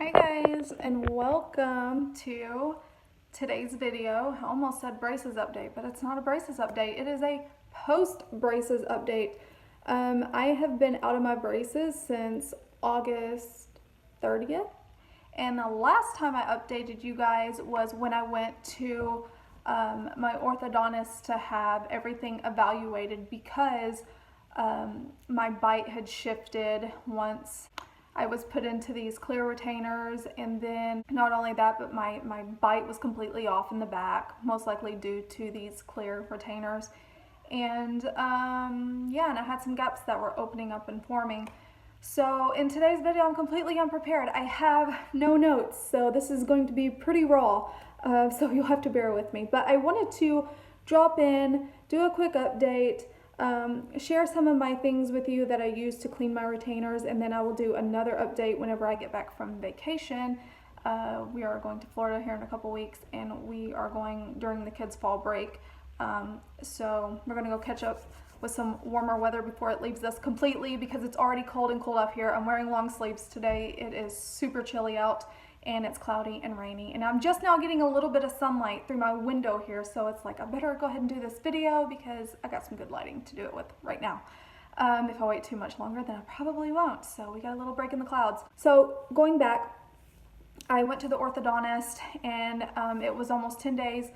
Hi guys, and welcome to today's video. I almost said braces update, but it's not a braces update. It is a post braces update. I have been out of my braces since August 30th, and the last time I updated you guys was when I went to my orthodontist to have everything evaluated because my bite had shifted once I was put into these clear retainers, and then not only that, but my bite was completely off in the back, most likely due to these clear retainers. And yeah, and I had some gaps that were opening up and forming. So in today's video, I'm completely unprepared. I have no notes, so this is going to be pretty raw, so you'll have to bear with me. But I wanted to drop in, do a quick update, share some of my things with you that I use to clean my retainers, and then I will do another update whenever I get back from vacation. We are going to Florida here in a couple weeks, and we are going during the kids' fall break. So we're gonna go catch up with some warmer weather before it leaves us completely, because it's already cold and cold up here. I'm wearing long sleeves today. It is super chilly out, and it's cloudy and rainy, and I'm just now getting a little bit of sunlight through my window here, so it's like I better go ahead and do this video because I got some good lighting to do it with right now. If I wait too much longer, then I probably won't, so we got a little break in the clouds. So going back, I went to the orthodontist, and it was almost 10 days,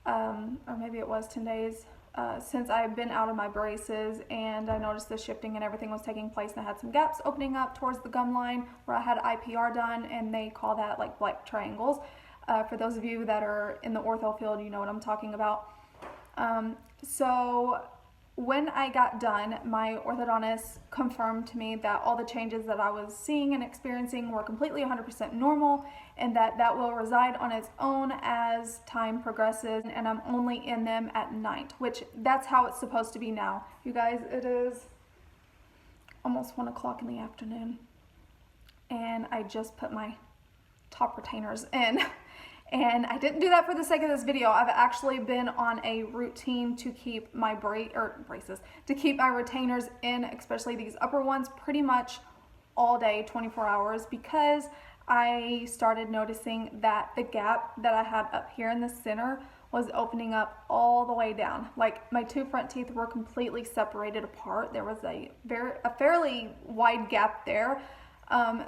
or maybe it was 10 days, since I had been out of my braces, and I noticed the shifting and everything was taking place, and I had some gaps opening up towards the gum line where I had IPR done, and they call that like black triangles. For those of you that are in the ortho field, you know what I'm talking about. So when I got done, my orthodontist confirmed to me that all the changes that I was seeing and experiencing were completely 100% normal, and that will reside on its own as time progresses, and I'm only in them at night, which that's how it's supposed to be now. You guys, it is almost 1 o'clock in the afternoon, and I just put my top retainers in. And I didn't do that for the sake of this video. I've actually been on a routine to keep my braces, to keep my retainers in, especially these upper ones, pretty much all day, 24 hours, because I started noticing that the gap that I had up here in the center was opening up all the way down. Like my two front teeth were completely separated apart. There was a fairly wide gap there.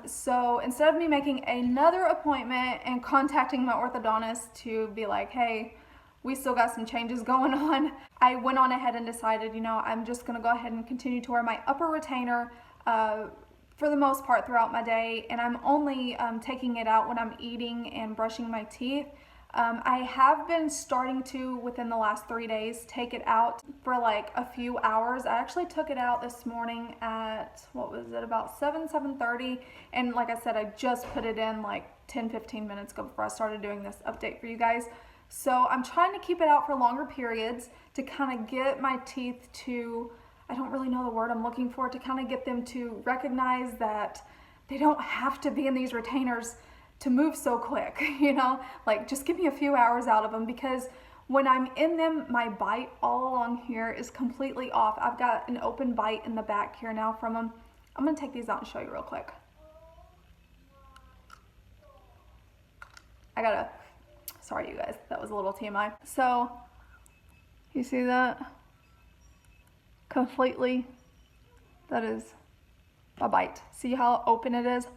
So instead of me making another appointment and contacting my orthodontist to be like, hey, we still got some changes going on, I went on ahead and decided, you know, I'm just going to go ahead and continue to wear my upper retainer for the most part throughout my day, and I'm only taking it out when I'm eating and brushing my teeth. I have been starting to, within the last 3 days, take it out for like a few hours. I actually took it out this morning at, what was it, about 7:30, and like I said, I just put it in like 10-15 minutes ago before I started doing this update for you guys. So I'm trying to keep it out for longer periods to kind of get my teeth to, I don't really know the word I'm looking for, to kind of get them to recognize that they don't have to be in these retainers to move so quick, you know, like just give me a few hours out of them, because when I'm in them, my bite all along here is completely off. I've got an open bite in the back here now from them. I'm gonna take these out and show you real quick. Sorry you guys, that was a little TMI. So, you see that? Completely, that is a bite. See how open it is?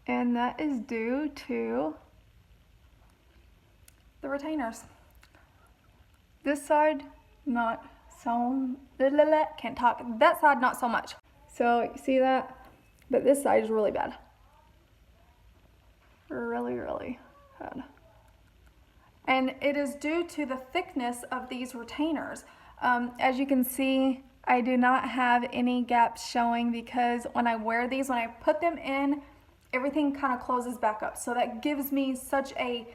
And that is due to the retainers. This side, not so, can't talk. That side, not so much. So you see that? But this side is really bad. Really, really bad. And it is due to the thickness of these retainers. As you can see, I do not have any gaps showing, because when I wear these, when I put them in, everything kind of closes back up. So that gives me such a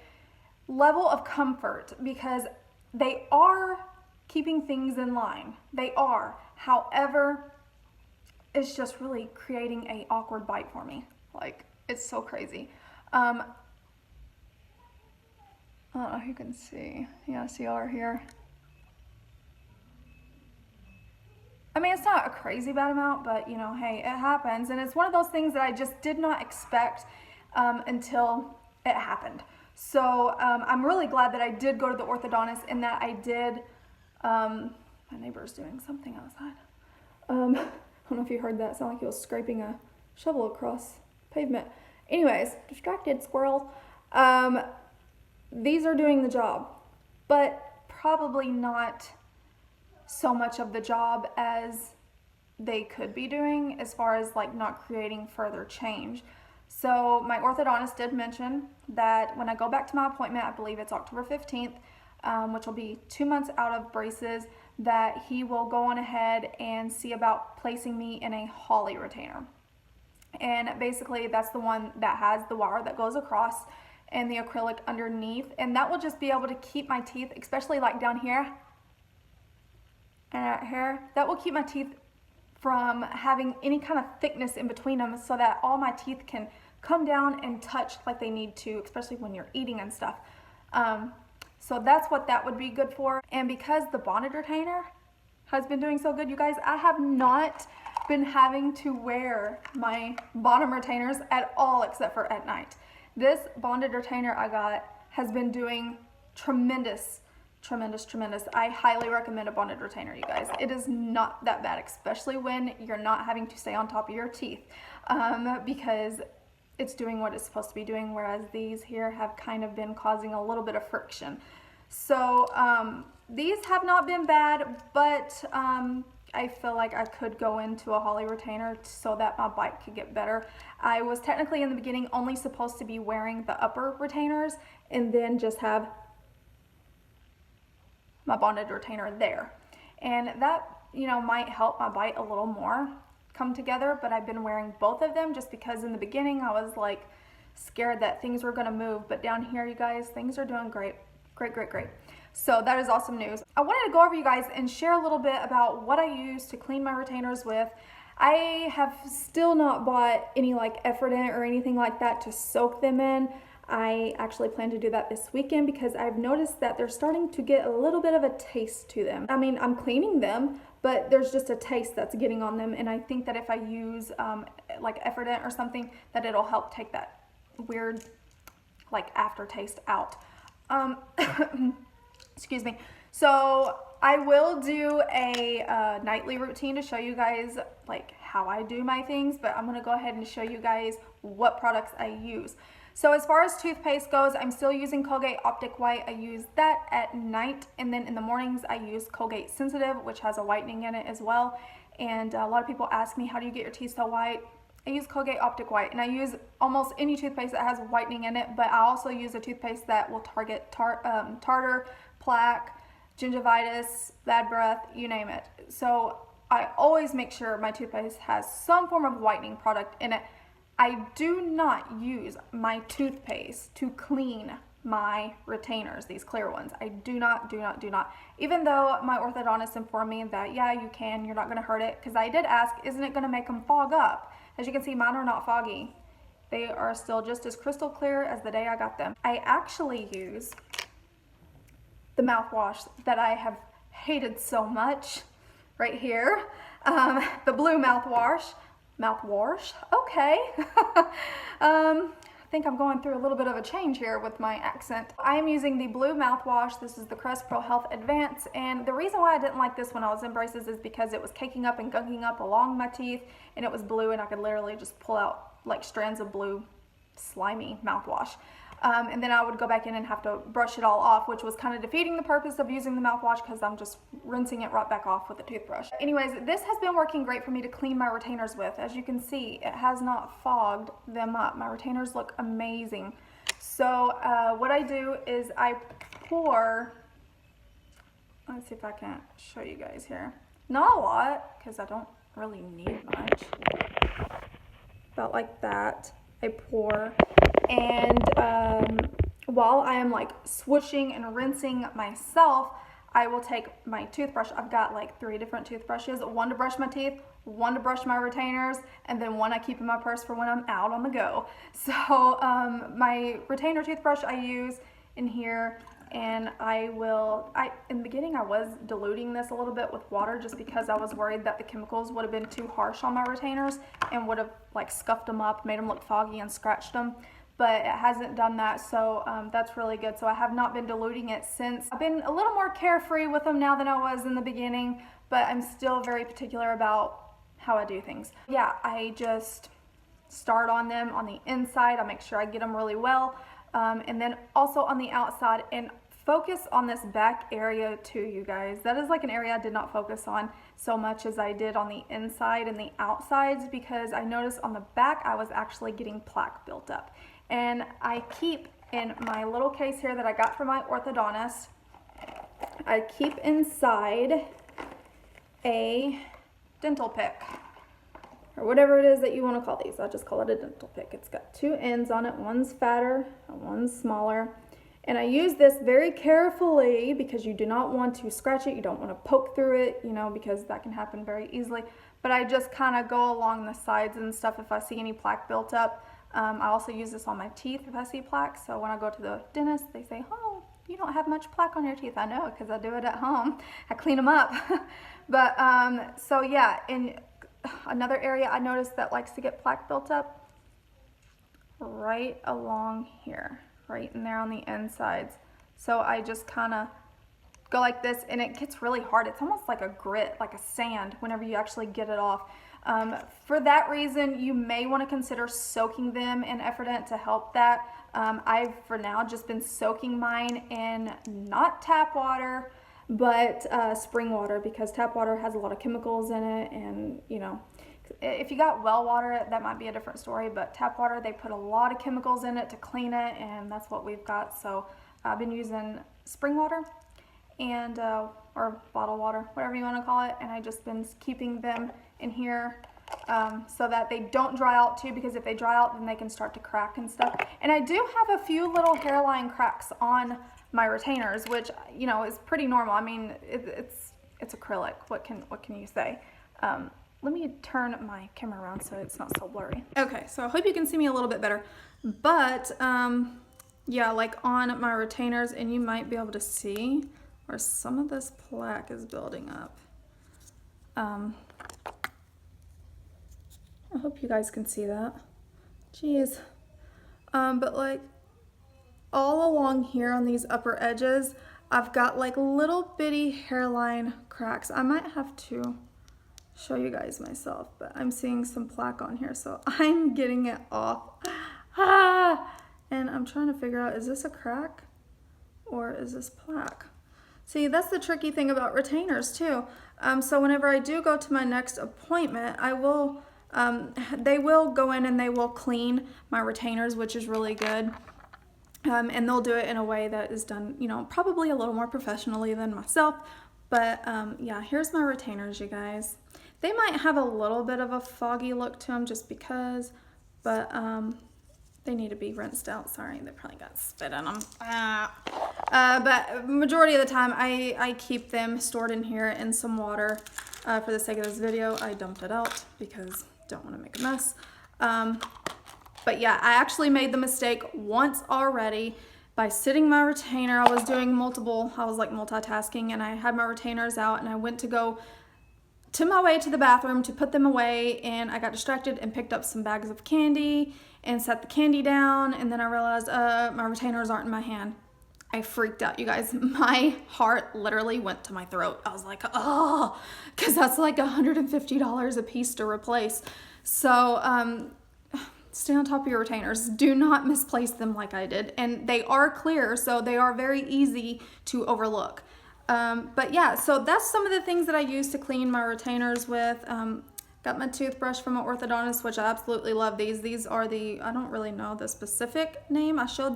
level of comfort, because they are keeping things in line. They are. However, it's just really creating an awkward bite for me. Like, it's so crazy. I don't know if you can see. Yeah, see over here. I mean, it's it's not a crazy bad amount, but you know, hey, it happens. And it's one of those things that I just did not expect until it happened. So I'm really glad that I did go to the orthodontist and that I did, my neighbor's doing something outside. I don't know if you heard that. It sounded like he was scraping a shovel across pavement. Anyways, distracted squirrel. These are doing the job, but probably not so much of the job as they could be doing as far as like not creating further change. So my orthodontist did mention that when I go back to my appointment, I believe it's October 15th, which will be 2 months out of braces, that he will go on ahead and see about placing me in a Holly retainer. And basically that's the one that has the wire that goes across and the acrylic underneath, and that will just be able to keep my teeth, especially like down here and right here, that will keep my teeth from having any kind of thickness in between them, so that all my teeth can come down and touch like they need to, especially when you're eating and stuff. So that's what that would be good for. And because the bonded retainer has been doing so good, you guys, I have not been having to wear my bottom retainers at all except for at night. This bonded retainer I got has been doing tremendous. I highly recommend a bonded retainer, you guys. It is not that bad, especially when you're not having to stay on top of your teeth, because it's doing what it's supposed to be doing, whereas these here have kind of been causing a little bit of friction. So these have not been bad, but I feel like I could go into a Holly retainer so that my bite could get better. I was technically in the beginning only supposed to be wearing the upper retainers and then just have my bonded retainer there. And that, you know, might help my bite a little more come together, but I've been wearing both of them just because in the beginning I was like scared that things were gonna move, but down here, you guys, things are doing great. Great. So that is awesome news. I wanted to go over, you guys, and share a little bit about what I use to clean my retainers with. I have still not bought any like Effordent or anything like that to soak them in. I actually plan to do that this weekend because I've noticed that they're starting to get a little bit of a taste to them. I mean, I'm cleaning them, but there's just a taste that's getting on them, and I think that if I use like Effordent or something, that it'll help take that weird like aftertaste out. Excuse me. So I will do a nightly routine to show you guys like how I do my things, but I'm gonna go ahead and show you guys what products I use. So as far as toothpaste goes, I'm still using Colgate Optic White. I use that at night, and then in the mornings I use Colgate Sensitive, which has a whitening in it as well. And a lot of people ask me, how do you get your teeth so white? I use Colgate Optic White, and I use almost any toothpaste that has whitening in it, but I also use a toothpaste that will target tartar, plaque, gingivitis, bad breath, you name it. So I always make sure my toothpaste has some form of whitening product in it. I do not use my toothpaste to clean my retainers, these clear ones. I do not. Even though my orthodontist informed me that, yeah, you can, you're not gonna hurt it, because I did ask, isn't it gonna make them fog up? As you can see, mine are not foggy. They are still just as crystal clear as the day I got them. I actually use the mouthwash that I have hated so much right here, the blue mouthwash. Okay. I think I'm going through a little bit of a change here with my accent. I am using the blue mouthwash. This is the Crest Pro Health Advance, and the reason why I didn't like this when I was in braces is because it was caking up and gunking up along my teeth, and it was blue, and I could literally just pull out like strands of blue slimy mouthwash. And then I would go back in and have to brush it all off, which was kind of defeating the purpose of using the mouthwash because I'm just rinsing it right back off with a toothbrush. Anyways, this has been working great for me to clean my retainers with. As you can see, it has not fogged them up. My retainers look amazing. So what I do is I pour, let's see if I can show you guys here. Not a lot, because I don't really need much. About like that. I pour, and while I am like swooshing and rinsing myself, I will take my toothbrush. I've got like 3 different toothbrushes, one to brush my teeth, one to brush my retainers, and then one I keep in my purse for when I'm out on the go. So my retainer toothbrush I use in here, and in the beginning I was diluting this a little bit with water just because I was worried that the chemicals would have been too harsh on my retainers and would have like scuffed them up, made them look foggy and scratched them. But it hasn't done that, so that's really good. So I have not been diluting it since. I've been a little more carefree with them now than I was in the beginning, but I'm still very particular about how I do things. Yeah, I just start on them on the inside. I make sure I get them really well, and then also on the outside, and focus on this back area too, you guys. That is like an area I did not focus on so much as I did on the inside and the outsides, because I noticed on the back I was actually getting plaque built up. And I keep in my little case here that I got from my orthodontist, I keep inside a dental pick, or whatever it is that you want to call these. I'll just call it a dental pick. It's got two ends on it. One's fatter and one's smaller. And I use this very carefully because you do not want to scratch it. You don't want to poke through it, you know, because that can happen very easily. But I just kind of go along the sides and stuff if I see any plaque built up. I also use this on my teeth if I see plaque. So when I go to the dentist, they say, oh, you don't have much plaque on your teeth. I know, because I do it at home. I clean them up. But so yeah, in another area I noticed that likes to get plaque built up, right along here, right in there on the insides. So I just kind of go like this, and it gets really hard. It's almost like a grit, like a sand, whenever you actually get it off. For that reason, you may want to consider soaking them in Effordent to help that. I've for now just been soaking mine in not tap water, but spring water, because tap water has a lot of chemicals in it, and you know, if you got well water, that might be a different story, but tap water, they put a lot of chemicals in it to clean it, and that's what we've got. So I've been using spring water and or bottled water, whatever you want to call it, and I just been keeping them in here so that they don't dry out too, because if they dry out, then they can start to crack and stuff. And I do have a few little hairline cracks on my retainers, which, you know, is pretty normal. I mean, it's acrylic. What can you say? Let me turn my camera around so it's not so blurry. Okay, so I hope you can see me a little bit better. But yeah, like on my retainers, and you might be able to see where some of this plaque is building up. I hope you guys can see that. Jeez. But like all along here on these upper edges, I've got like little bitty hairline cracks. I might have to show you guys myself, but I'm seeing some plaque on here, so I'm getting it off. And I'm trying to figure out, is this a crack or is this plaque? See, that's the tricky thing about retainers too. So whenever I do go to my next appointment, I will they will go in and they will clean my retainers, which is really good. And they'll do it in a way that is done, you know, probably a little more professionally than myself. But yeah, here's my retainers, you guys. They might have a little bit of a foggy look to them just because, but they need to be rinsed out. Sorry, they probably got spit in them. But majority of the time, I keep them stored in here in some water. For the sake of this video, I dumped it out because I don't want to make a mess. But yeah, I actually made the mistake once already by sitting my retainer. I was like multitasking, and I had my retainers out, and I went to go to my way to the bathroom to put them away, and I got distracted and picked up some bags of candy and set the candy down, and then I realized my retainers aren't in my hand. I freaked out, you guys. My heart literally went to my throat. I was like, oh, because that's like $150 a piece to replace. So stay on top of your retainers. Do not misplace them like I did. And they are clear, so they are very easy to overlook. But yeah, so that's some of the things that I use to clean my retainers with. Got my toothbrush from an orthodontist, which I absolutely love these. These are I don't really know the specific name. I showed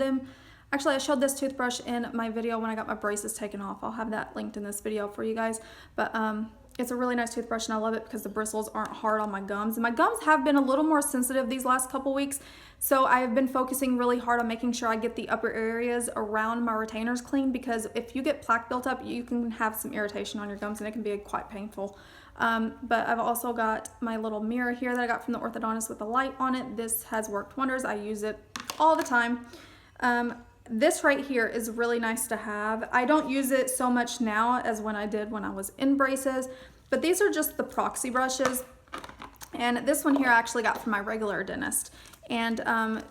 this toothbrush in my video when I got my braces taken off. I'll have that linked in this video for you guys. But it's a really nice toothbrush, and I love it because the bristles aren't hard on my gums. And my gums have been a little more sensitive these last couple weeks. So I've been focusing really hard on making sure I get the upper areas around my retainers clean, because if you get plaque built up, you can have some irritation on your gums, and it can be quite painful. But I've also got my little mirror here that I got from the orthodontist with a light on it. This has worked wonders. I use it all the time. This right here is really nice to have. I don't use it so much now as when I did when I was in braces, but these are just the proxy brushes. And this one here I actually got from my regular dentist. And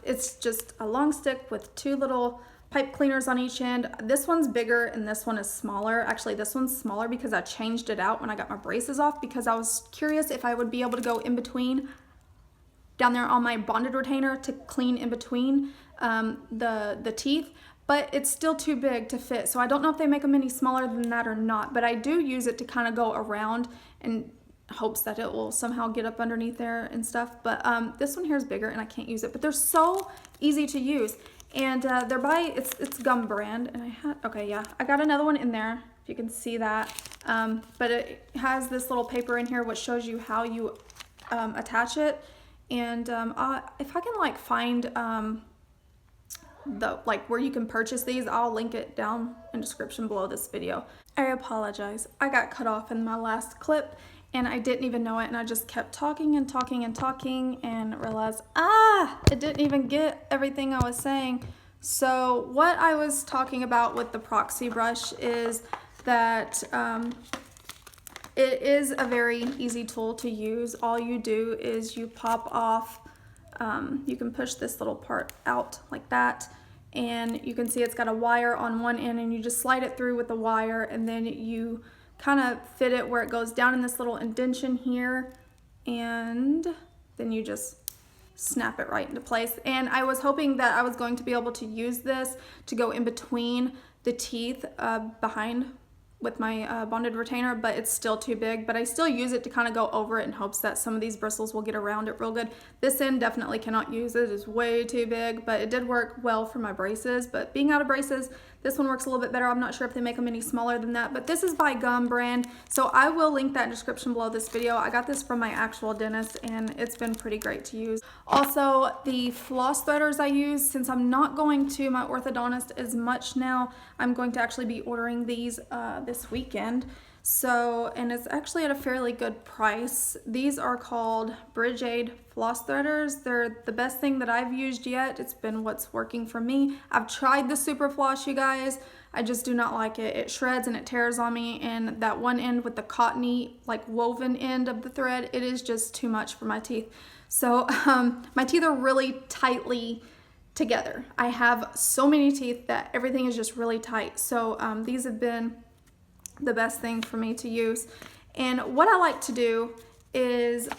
it's just a long stick with 2 little pipe cleaners on each end. This one's bigger and this one is smaller. Actually, this one's smaller because I changed it out when I got my braces off, because I was curious if I would be able to go in between down there on my bonded retainer to clean in between the teeth, but it's still too big to fit. So I don't know if they make them any smaller than that or not, but I do use it to kind of go around in hopes that it will somehow get up underneath there and stuff. But this one here is bigger and I can't use it, but they're so easy to use. And they're by, it's Gum brand, and I got another one in there, if you can see that. But it has this little paper in here which shows you how you attach it. And if I can like find where you can purchase these, I'll link it down in the description below this video. I apologize. I got cut off in my last clip and I didn't even know it, and I just kept talking and talking and talking and realized, it didn't even get everything I was saying. So what I was talking about with the proxy brush is that it is a very easy tool to use. All you do is you pop off, you can push this little part out like that, and you can see it's got a wire on one end, and you just slide it through with the wire, and then you kind of fit it where it goes down in this little indentation here, and then you just snap it right into place. And I was hoping that I was going to be able to use this to go in between the teeth behind with my bonded retainer, but it's still too big. But I still use it to kind of go over it in hopes that some of these bristles will get around it real good. This end definitely cannot use it. It's way too big, but it did work well for my braces. But being out of braces, this one works a little bit better. I'm not sure if they make them any smaller than that, but this is by Gum brand. So I will link that in the description below this video. I got this from my actual dentist and it's been pretty great to use. Also, the floss threaders I use, since I'm not going to my orthodontist as much now, I'm going to actually be ordering these this weekend. So, and it's actually at a fairly good price. These are called Bridge Aid floss threaders. They're the best thing that I've used yet. It's been what's working for me. I've tried the Super Floss, you guys. I just do not like it. It shreds and it tears on me, and that one end with the cottony, like woven end of the thread, it is just too much for my teeth. So my teeth are really tightly together. I have so many teeth that everything is just really tight. So these have been the best thing for me to use. And what I like to do is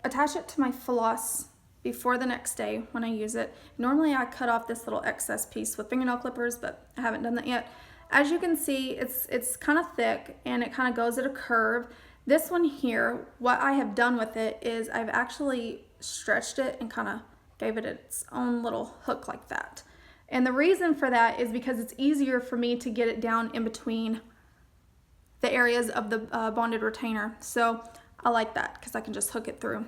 attach it to my floss before the next day when I use it. Normally I cut off this little excess piece with fingernail clippers, but I haven't done that yet. As you can see, it's kind of thick and it kind of goes at a curve. This one here, what I have done with it is I've actually stretched it and kind of gave it its own little hook like that. And the reason for that is because it's easier for me to get it down in between the areas of the bonded retainer. So I like that because I can just hook it through.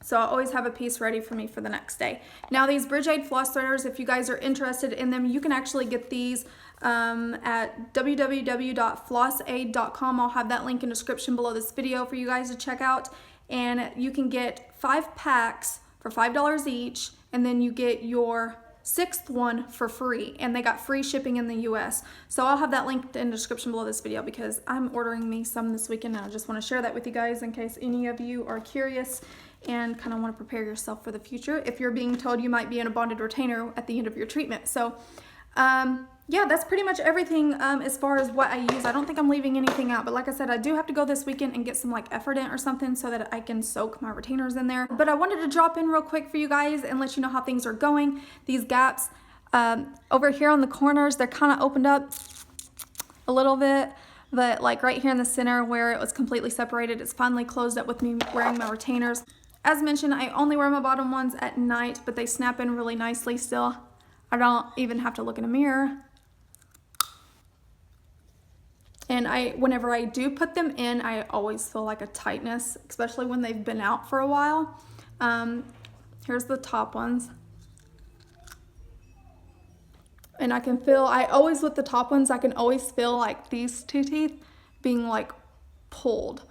So I always have a piece ready for me for the next day. Now these Bridge Aid floss threaders, if you guys are interested in them, you can actually get these at www.flossaid.com. I'll have that link in the description below this video for you guys to check out. And you can get 5 packs for $5 each, and then you get your 6th one for free, and they got free shipping in the US. So I'll have that linked in the description below this video because I'm ordering me some this weekend, and I just want to share that with you guys in case any of you are curious and kind of want to prepare yourself for the future if you're being told you might be in a bonded retainer at the end of your treatment. So yeah, that's pretty much everything as far as what I use. I don't think I'm leaving anything out, but like I said, I do have to go this weekend and get some like Effordent or something so that I can soak my retainers in there. But I wanted to drop in real quick for you guys and let you know how things are going. These gaps over here on the corners, they're kind of opened up a little bit, but like right here in the center where it was completely separated, it's finally closed up with me wearing my retainers. As mentioned, I only wear my bottom ones at night, but they snap in really nicely still. I don't even have to look in a mirror. And whenever I do put them in, I always feel like a tightness, especially when they've been out for a while. Here's the top ones. And I can feel, with the top ones, I can always feel like these 2 teeth being like pulled.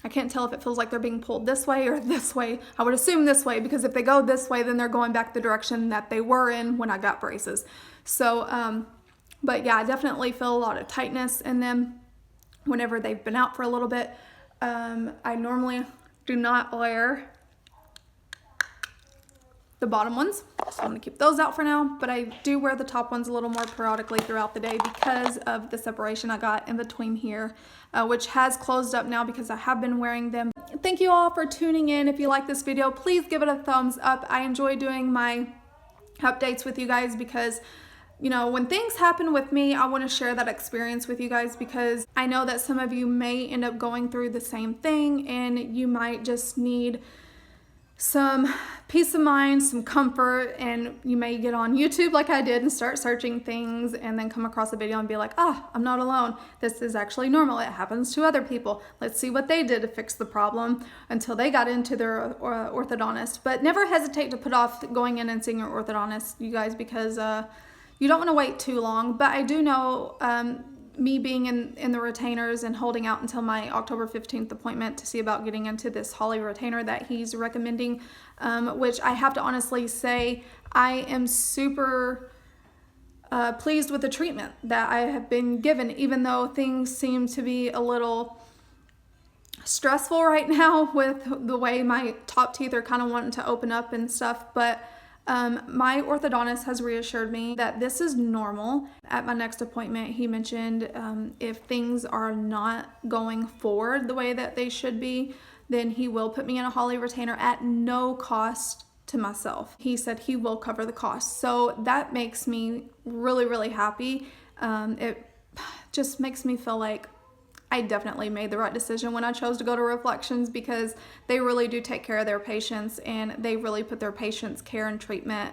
I can't tell if it feels like they're being pulled this way or this way. I would assume this way, because if they go this way, then they're going back the direction that they were in when I got braces. So, but yeah, I definitely feel a lot of tightness in them whenever they've been out for a little bit. I normally do not wear the bottom ones, so I'm gonna keep those out for now, but I do wear the top ones a little more periodically throughout the day because of the separation I got in between here, which has closed up now because I have been wearing them. Thank you all for tuning in. If you like this video, please give it a thumbs up. I enjoy doing my updates with you guys because, you know, when things happen with me, I want to share that experience with you guys because I know that some of you may end up going through the same thing and you might just need some peace of mind, some comfort, and you may get on YouTube like I did and start searching things and then come across a video and be like, ah, I'm not alone. This is actually normal. It happens to other people. Let's see what they did to fix the problem until they got into their orthodontist. But never hesitate to put off going in and seeing your orthodontist, you guys, because you don't want to wait too long. But I do know me being in the retainers and holding out until my October 15th appointment to see about getting into this Holly retainer that he's recommending, which I have to honestly say I am super pleased with the treatment that I have been given, even though things seem to be a little stressful right now with the way my top teeth are kind of wanting to open up and stuff. But my orthodontist has reassured me that this is normal. At my next appointment, he mentioned if things are not going forward the way that they should be, then he will put me in a Holly retainer at no cost to myself. He said he will cover the cost. So that makes me really, really happy. It just makes me feel like I definitely made the right decision when I chose to go to Reflections because they really do take care of their patients and they really put their patients' care and treatment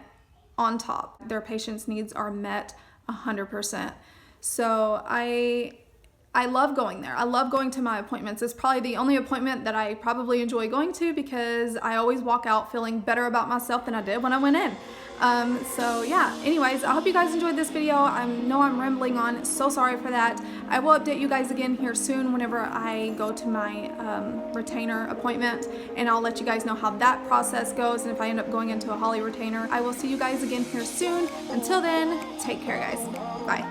on top. Their patients' needs are met 100%. So I love going there. I love going to my appointments. It's probably the only appointment that I probably enjoy going to because I always walk out feeling better about myself than I did when I went in. So yeah, anyways, I hope you guys enjoyed this video. I know I'm rambling on, so sorry for that. I will update you guys again here soon whenever I go to my retainer appointment, and I'll let you guys know how that process goes and if I end up going into a Holly retainer. I will see you guys again here soon. Until then, take care guys. Bye.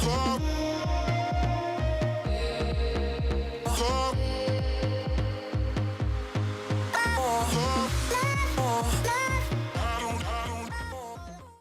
Yeah.